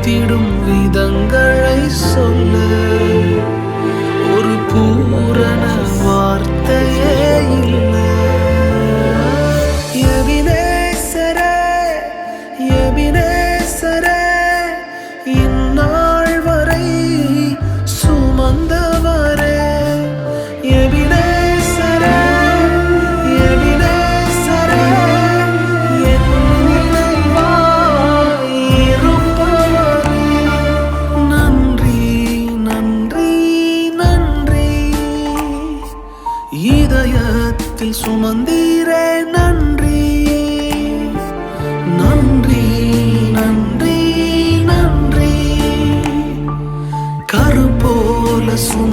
அழைத்திடும் விதங்களை சொல்ல ஒரு பூரண வார்த்தையே இல்லை. எபினேசரே, எபினேசரே, இந்நாள் வரை சுமந்தவரே. எபினேசரே, எபினேசரே, என் நினைவாய் இருப்பவரே. நன்றி, நன்றி, நன்றி. இதயத்தில் சுமந்தீரே, நன்றி. நன்றி, நன்றி, நன்றி. கரு போல சும